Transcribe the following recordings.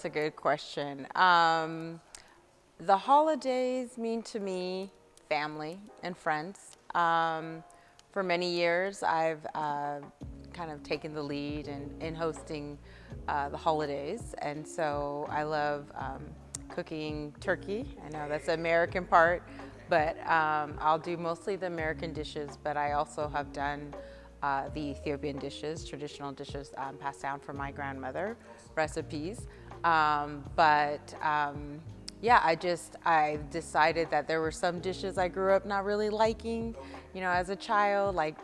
a good question. The holidays mean to me family and friends. For many years, I've kind of taken the lead in hosting the holidays, and so I love cooking turkey. I know that's the American part, but I'll do mostly the American dishes, but I also have done the Ethiopian dishes, traditional dishes passed down from my grandmother, recipes. Yeah, I decided that there were some dishes I grew up not really liking, as a child, like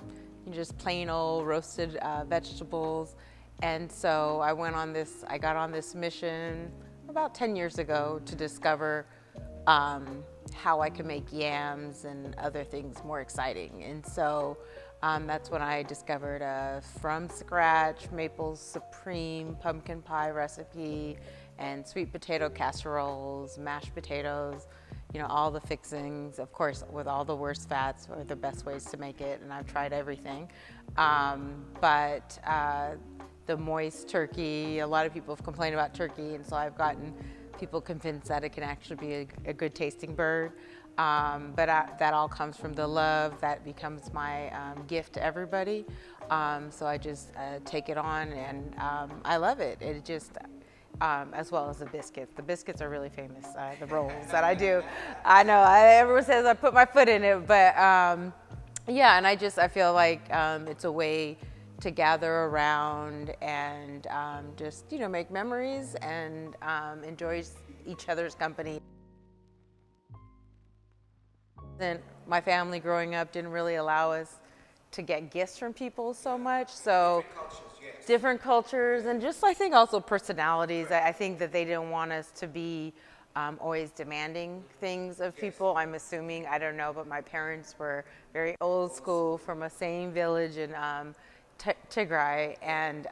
just plain old roasted vegetables. And so I got on this mission about 10 years ago to discover how I could make yams and other things more exciting. And so that's when I discovered a from scratch maple supreme pumpkin pie recipe and sweet potato casseroles, mashed potatoes, all the fixings, of course, with all the worst fats are the best ways to make it. And I've tried everything. But the moist turkey, a lot of people have complained about turkey. And so I've gotten people convinced that it can actually be a good tasting bird. That all comes from the love that becomes my gift to everybody. So I just take it on, and I love it. It just, as well as the biscuits. The biscuits are really famous, the rolls that I do. I know, everyone says I put my foot in it, but yeah, and I feel like it's a way to gather around and just, make memories and enjoy each other's company. And my family growing up didn't really allow us to get gifts from people so much. So different cultures and just I think also personalities. I think that they didn't want us to be always demanding things of people. I'm assuming, I don't know, but my parents were very old school from a same village in Tigray, and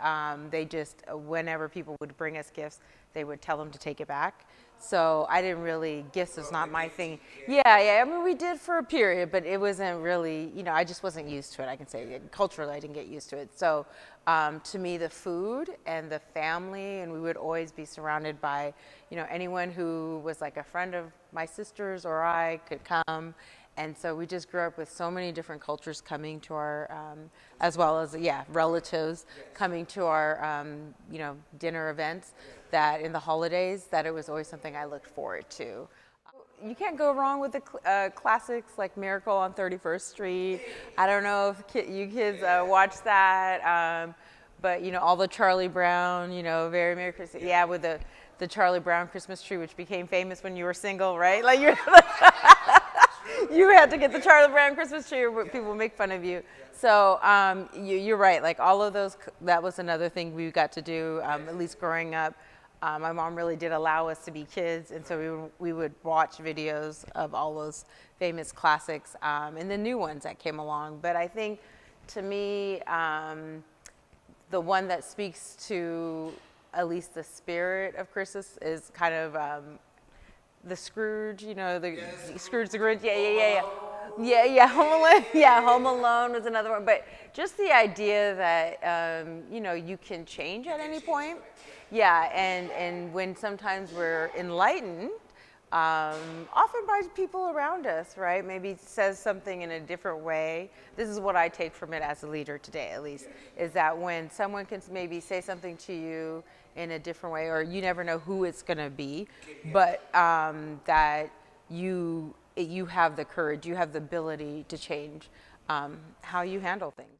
they just, whenever people would bring us gifts, they would tell them to take it back. So I didn't really, gifts is not my thing. Yeah, I mean, we did for a period, but it wasn't really, I just wasn't used to it. I can say culturally, I didn't get used to it. So to me, the food and the family, and we would always be surrounded by, anyone who was like a friend of my sister's or I could come. And so we just grew up with so many different cultures coming to our, as well as, relatives coming to our, dinner events, that in the holidays, that it was always something I looked forward to. You can't go wrong with the classics like Miracle on 31st Street. I don't know if you kids watch that, but, all the Charlie Brown, very Merry Christmas. Yeah, with the Charlie Brown Christmas tree, which became famous when you were single, right? Like you're you had to get the Charlie Brown Christmas tree or people make fun of you. So you're right, like all of those, that was another thing we got to do, at least growing up. My mom really did allow us to be kids, and so we would watch videos of all those famous classics and the new ones that came along. But I think, to me, the one that speaks to at least the spirit of Christmas is kind of the Scrooge, Scrooge the Grinch. Yeah. Home Alone. Yeah, Home Alone was another one. But just the idea that you can change at any point. Yeah, and when sometimes we're enlightened, often by people around us, right? Maybe says something in a different way. This is what I take from it as a leader today, at least, is that when someone can maybe say something to you in a different way, or you never know who it's going to be, but that you have the courage, you have the ability to change how you handle things.